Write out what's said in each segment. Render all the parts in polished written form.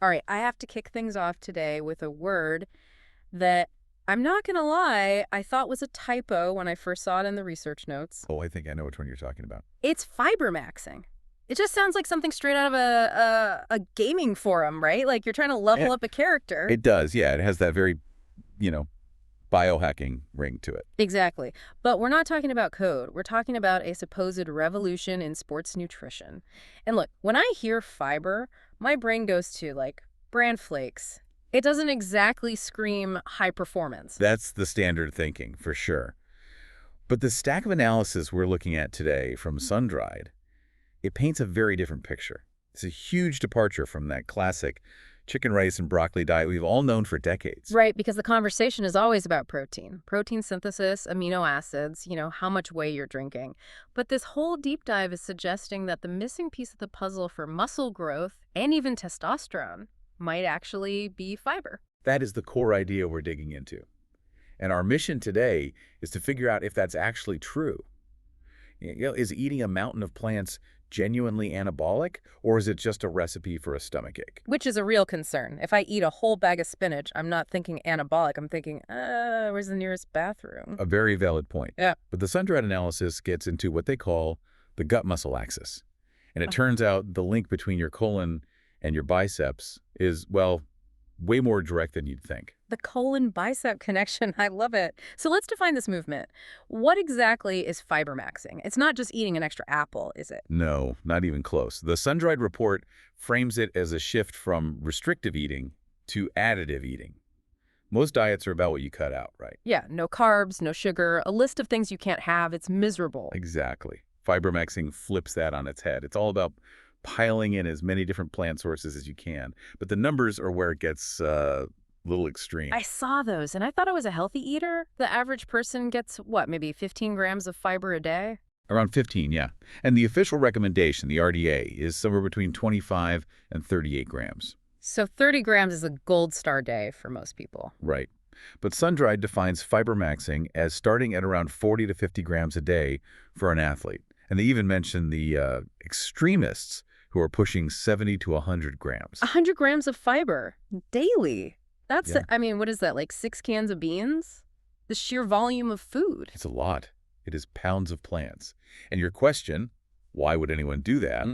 All right, I have to kick things off today with a word that I'm not going to lie, I thought was a typo when I first saw it in the research notes. Oh, I think I know which one you're talking about. It's fibremaxxing. It just sounds like something straight out of a gaming forum, right? Like you're trying to level Eh, up a character. It does, yeah. It has that very, you know, biohacking ring to it. Exactly. But we're not talking about code. We're talking about a supposed revolution in sports nutrition. And look, when I hear fiber, my brain goes to like bran flakes. It doesn't exactly scream high performance. That's the standard thinking, for sure. But the stack of analysis we're looking at today from Sun-Dried, it paints a very different picture. It's a huge departure from that classic chicken, rice, and broccoli diet we've all known for decades. Right, because the conversation is always about protein synthesis, amino acids, how much whey you're drinking. But this whole deep dive is suggesting that the missing piece of the puzzle for muscle growth and even testosterone might actually be fiber. That is the core idea we're digging into. And our mission today is to figure out if that's actually true. Is eating a mountain of plants genuinely anabolic, or is it just a recipe for a stomachache? Which is a real concern. If I eat a whole bag of spinach, I'm not thinking anabolic. I'm thinking, where's the nearest bathroom? A very valid point. Yeah. But the Sun-Dried analysis gets into what they call the gut-muscle axis. And it turns out the link between your colon and your biceps is, well, way more direct than you'd think. The colon bicep connection. I love it. So let's define this movement. What exactly is fibremaxxing? It's not just eating an extra apple, is it? No, not even close. The Sun-Dried report frames it as a shift from restrictive eating to additive eating. Most diets are about what you cut out, right? Yeah, no carbs, no sugar, a list of things you can't have. It's miserable. Exactly. Fibremaxxing flips that on its head. It's all about piling in as many different plant sources as you can. But the numbers are where it gets a little extreme. I saw those, and I thought I was a healthy eater. The average person gets, what, maybe 15 grams of fiber a day? Around 15, yeah. And the official recommendation, the RDA, is somewhere between 25 and 38 grams. So 30 grams is a gold star day for most people. Right. But Sun-Dried defines fibremaxxing as starting at around 40 to 50 grams a day for an athlete. And they even mention the extremists who are pushing 70 to 100 grams. 100 grams of fiber daily. That's, Yeah. I mean, what is that, like 6 cans of beans? The sheer volume of food. It's a lot. It is pounds of plants. And your question, why would anyone do that,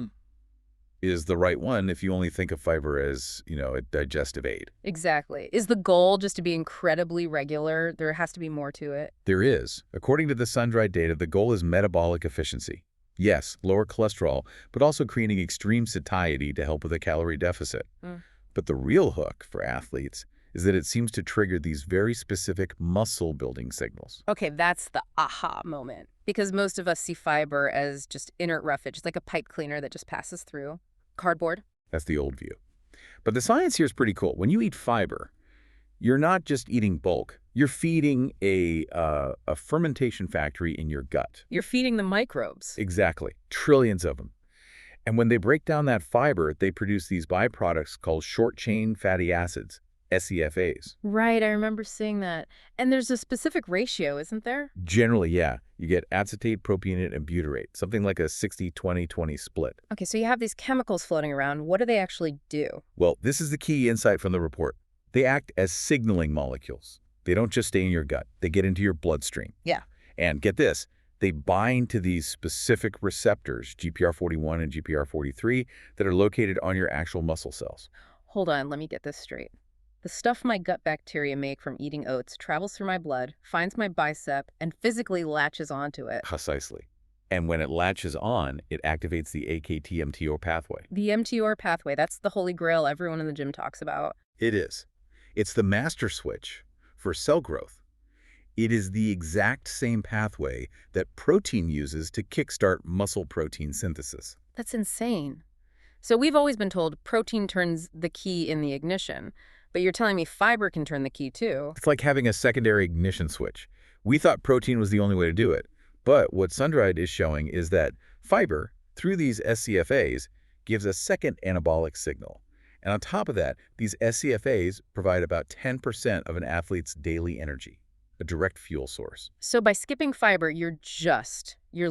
is the right one if you only think of fiber as, a digestive aid. Exactly. Is the goal just to be incredibly regular? There has to be more to it. There is. According to the Sun-Dried data, the goal is metabolic efficiency. Yes, lower cholesterol, but also creating extreme satiety to help with a calorie deficit. But the real hook for athletes is that it seems to trigger these very specific muscle-building signals. Okay, that's the aha moment. Because most of us see fiber as just inert roughage. It's like a pipe cleaner that just passes through. Cardboard. That's the old view. But the science here is pretty cool. When you eat fiber, you're not just eating bulk. You're feeding a fermentation factory in your gut. You're feeding the microbes. Exactly. Trillions of them. And when they break down that fiber, they produce these byproducts called short-chain fatty acids, SCFAs. Right, I remember seeing that. And there's a specific ratio, isn't there? Generally, yeah. You get acetate, propionate, and butyrate, something like a 60-20-20 split. Okay, so you have these chemicals floating around. What do they actually do? Well, this is the key insight from the report. They act as signaling molecules. They don't just stay in your gut. They get into your bloodstream. Yeah. And get this, they bind to these specific receptors, GPR41 and GPR43, that are located on your actual muscle cells. Hold on, let me get this straight. The stuff my gut bacteria make from eating oats travels through my blood, finds my bicep, and physically latches onto it. Precisely. And when it latches on, it activates the AKT-mTOR pathway. The mTOR pathway, that's the holy grail everyone in the gym talks about. It is. It's the master switch for cell growth. It is the exact same pathway that protein uses to kickstart muscle protein synthesis. That's insane. So we've always been told protein turns the key in the ignition, but you're telling me fiber can turn the key too. It's like having a secondary ignition switch. We thought protein was the only way to do it. But what Sun-Dried is showing is that fiber, through these SCFAs, gives a second anabolic signal. And on top of that, these SCFAs provide about 10% of an athlete's daily energy. a direct fuel source. So by skipping fiber, you're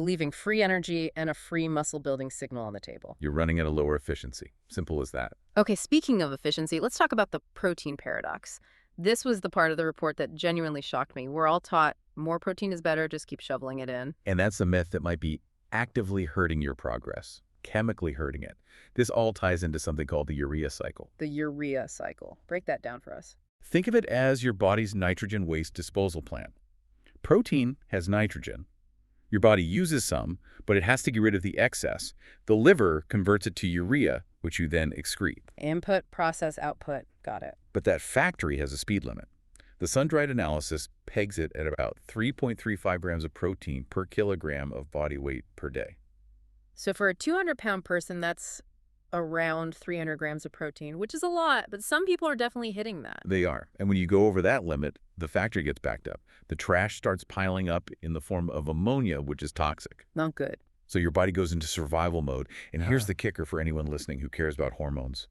leaving free energy and a free muscle building signal on the table. You're running at a lower efficiency. Simple as that. Okay, speaking of efficiency, let's talk about the protein paradox. This was the part of the report that genuinely shocked me. We're all taught more protein is better, just keep shoveling it in. And that's a myth that might be actively hurting your progress, chemically hurting it. This all ties into something called the urea cycle. The urea cycle. Break that down for us. Think of it as your body's nitrogen waste disposal plant. Protein has nitrogen. Your body uses some, but it has to get rid of the excess. The liver converts it to urea, which you then excrete. Input, process, output. Got it. But that factory has a speed limit. The sun-dried analysis pegs it at about 3.35 grams of protein per kilogram of body weight per day. So for a 200-pound person, that's around 300 grams of protein, which is a lot, but some people are definitely hitting that. They are. And when you go over that limit, the factory gets backed up. The trash starts piling up in the form of ammonia, which is toxic. Not good. So your body goes into survival mode. And here's the kicker for anyone listening who cares about hormones.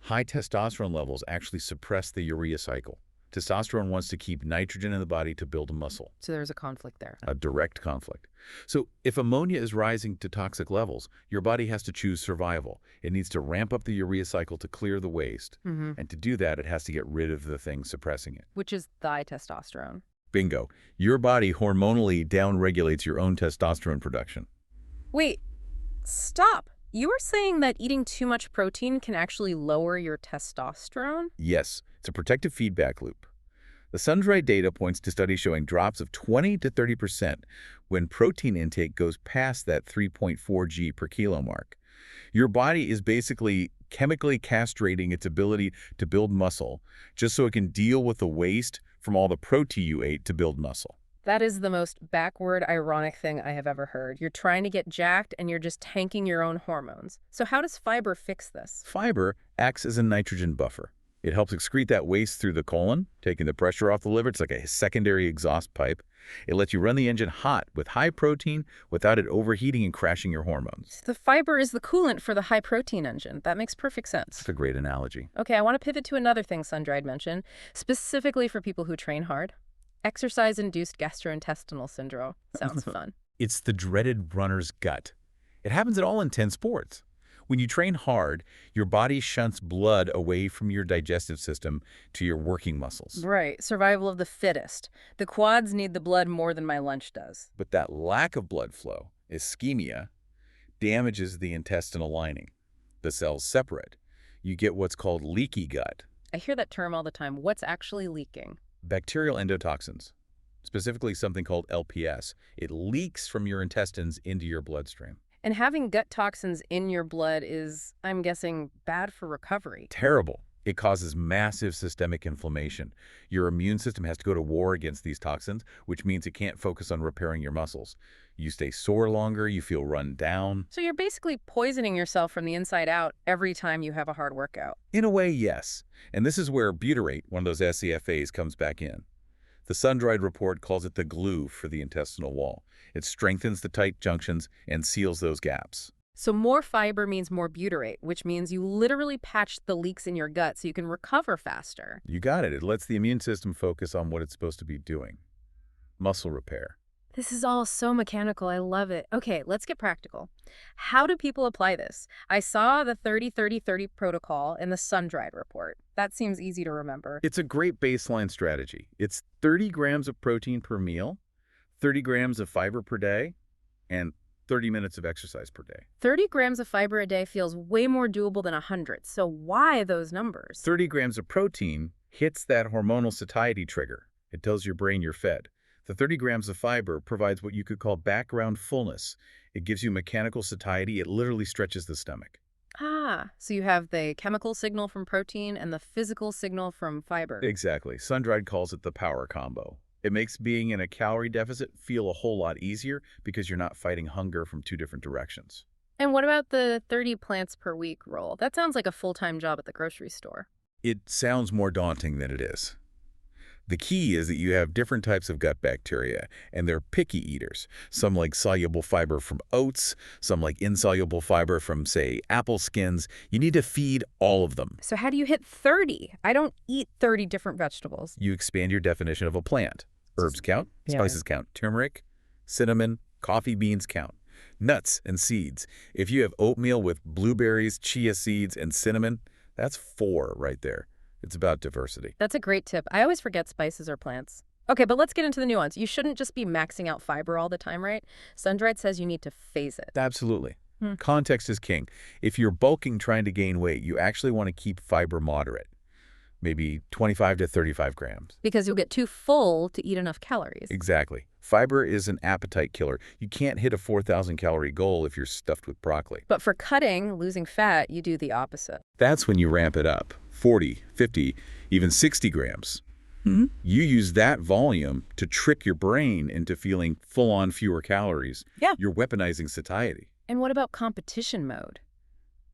High testosterone levels actually suppress the urea cycle. Testosterone wants to keep nitrogen in the body to build muscle. So there's a conflict there. A direct conflict. So if ammonia is rising to toxic levels, your body has to choose survival. It needs to ramp up the urea cycle to clear the waste. And to do that, it has to get rid of the thing suppressing it. Which is thy testosterone. Bingo. Your body hormonally downregulates your own testosterone production. Wait, stop. You were saying that eating too much protein can actually lower your testosterone? Yes, it's a protective feedback loop. The sun-dried data points to studies showing drops of 20 to 30% when protein intake goes past that 3.4 g per kilo mark. Your body is basically chemically castrating its ability to build muscle just so it can deal with the waste from all the protein you ate to build muscle. That is the most backward, ironic thing I have ever heard. You're trying to get jacked and you're just tanking your own hormones. So how does fiber fix this? Fiber acts as a nitrogen buffer. It helps excrete that waste through the colon, taking the pressure off the liver. It's like a secondary exhaust pipe. It lets you run the engine hot with high protein without it overheating and crashing your hormones. The fiber is the coolant for the high protein engine. That makes perfect sense. That's a great analogy. Okay, I want to pivot to another thing Sun-Dried mentioned, specifically for people who train hard. Exercise-induced gastrointestinal syndrome. Sounds fun. It's the dreaded runner's gut. It happens in all intense sports. When you train hard, your body shunts blood away from your digestive system to your working muscles. Right. Survival of the fittest. The quads need the blood more than my lunch does. But that lack of blood flow, ischemia, damages the intestinal lining. The cells separate. You get what's called leaky gut. I hear that term all the time. What's actually leaking? Bacterial endotoxins, specifically something called LPS. It leaks from your intestines into your bloodstream. And having gut toxins in your blood is, I'm guessing, bad for recovery. Terrible. It causes massive systemic inflammation. Your immune system has to go to war against these toxins, which means it can't focus on repairing your muscles. You stay sore longer, you feel run down. So you're basically poisoning yourself from the inside out every time you have a hard workout. In a way, yes. And this is where butyrate, one of those SCFAs, comes back in. The sun-dried report calls it the glue for the intestinal wall. It strengthens the tight junctions and seals those gaps. So more fiber means more butyrate, which means you literally patch the leaks in your gut so you can recover faster. You got it. It lets the immune system focus on what it's supposed to be doing. Muscle repair. This is all so mechanical. I love it. Okay, let's get practical. How do people apply this? I saw the 30-30-30 protocol in the sun-dried report. That seems easy to remember. It's a great baseline strategy. It's 30 grams of protein per meal, 30 grams of fiber per day, and 30 minutes of exercise per day. 30 grams of fiber a day feels way more doable than 100. So why those numbers? 30 grams of protein hits that hormonal satiety trigger. It tells your brain you're fed. The 30 grams of fiber provides what you could call background fullness. It gives you mechanical satiety. It literally stretches the stomach. Ah, so you have the chemical signal from protein and the physical signal from fiber. Exactly. Sun-dried calls it the power combo. It makes being in a calorie deficit feel a whole lot easier because you're not fighting hunger from two different directions. And what about the 30 plants per week rule? That sounds like a full-time job at the grocery store. It sounds more daunting than it is. The key is that you have different types of gut bacteria, and they're picky eaters. Some like soluble fiber from oats, some like insoluble fiber from, say, apple skins. You need to feed all of them. So how do you hit 30? I don't eat 30 different vegetables. You expand your definition of a plant. Herbs count, Yeah. spices count, turmeric, cinnamon, coffee beans count. Nuts and seeds. If you have oatmeal with blueberries, chia seeds, and cinnamon, that's 4 right there. It's about diversity. That's a great tip. I always forget spices or plants. Okay, but let's get into the nuance. You shouldn't just be maxing out fiber all the time, right? Sundried says you need to phase it. Absolutely. Hmm. Context is king. If you're bulking trying to gain weight, you actually want to keep fiber moderate, maybe 25 to 35 grams. Because you'll get too full to eat enough calories. Exactly. Fiber is an appetite killer. You can't hit a 4,000-calorie goal if you're stuffed with broccoli. But for cutting, losing fat, you do the opposite. That's when you ramp it up. 40, 50, even 60 grams. You use that volume to trick your brain into feeling full-on fewer calories. Yeah. You're weaponizing satiety. And what about competition mode?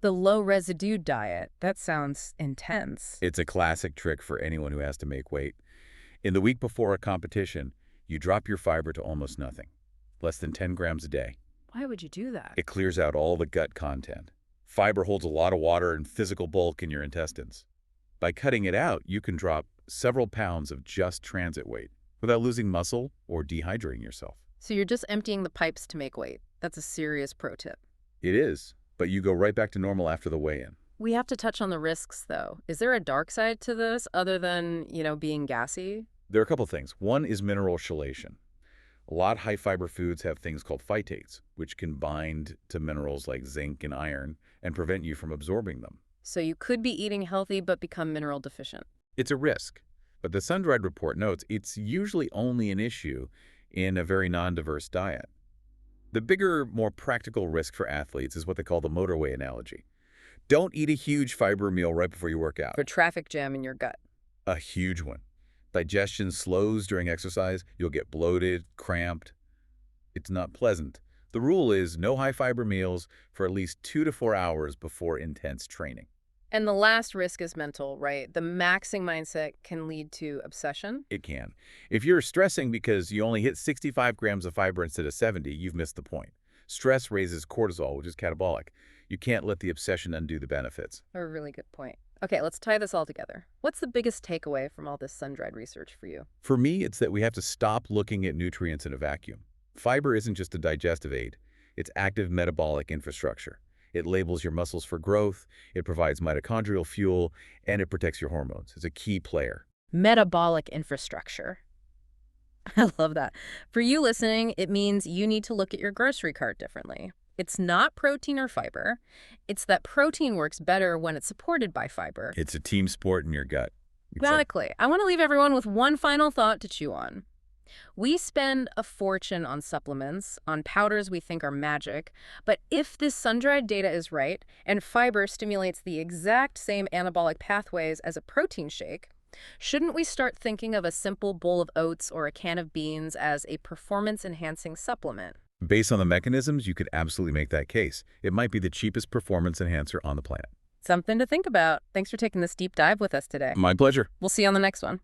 The low residue diet. That sounds intense. It's a classic trick for anyone who has to make weight. In the week before a competition, you drop your fiber to almost nothing, less than 10 grams a day. Why would you do that? It clears out all the gut content. Fiber holds a lot of water and physical bulk in your intestines. By cutting it out, you can drop several pounds of just transit weight without losing muscle or dehydrating yourself. So you're just emptying the pipes to make weight. That's a serious pro tip. It is, but you go right back to normal after the weigh-in. We have to touch on the risks, though. Is there a dark side to this other than, being gassy? There are a couple things. One is mineral chelation. A lot of high-fiber foods have things called phytates, which can bind to minerals like zinc and iron and prevent you from absorbing them. So you could be eating healthy but become mineral deficient. It's a risk, but the Sun-Dried report notes it's usually only an issue in a very non-diverse diet. The bigger, more practical risk for athletes is what they call the motorway analogy. Don't eat a huge fiber meal right before you work out. For traffic jam in your gut. A huge one. Digestion slows during exercise. You'll get bloated, cramped. It's not pleasant. The rule is no high-fiber meals for at least 2 to 4 hours before intense training. And the last risk is mental, right? The maxing mindset can lead to obsession. It can. If you're stressing because you only hit 65 grams of fiber instead of 70, you've missed the point. Stress raises cortisol, which is catabolic. You can't let the obsession undo the benefits. A really good point. Okay, let's tie this all together. What's the biggest takeaway from all this sun-dried research for you? For me, it's that we have to stop looking at nutrients in a vacuum. Fiber isn't just a digestive aid. It's active metabolic infrastructure. It labels your muscles for growth, it provides mitochondrial fuel, and it protects your hormones. It's a key player. Metabolic infrastructure. I love that. For you listening, it means you need to look at your grocery cart differently. It's not protein or fiber. It's that protein works better when it's supported by fiber. It's a team sport in your gut. Exactly. I want to leave everyone with one final thought to chew on. We spend a fortune on supplements, on powders we think are magic, but if this sun-dried data is right, and fiber stimulates the exact same anabolic pathways as a protein shake, shouldn't we start thinking of a simple bowl of oats or a can of beans as a performance-enhancing supplement? Based on the mechanisms, you could absolutely make that case. It might be the cheapest performance enhancer on the planet. Something to think about. Thanks for taking this deep dive with us today. My pleasure. We'll see you on the next one.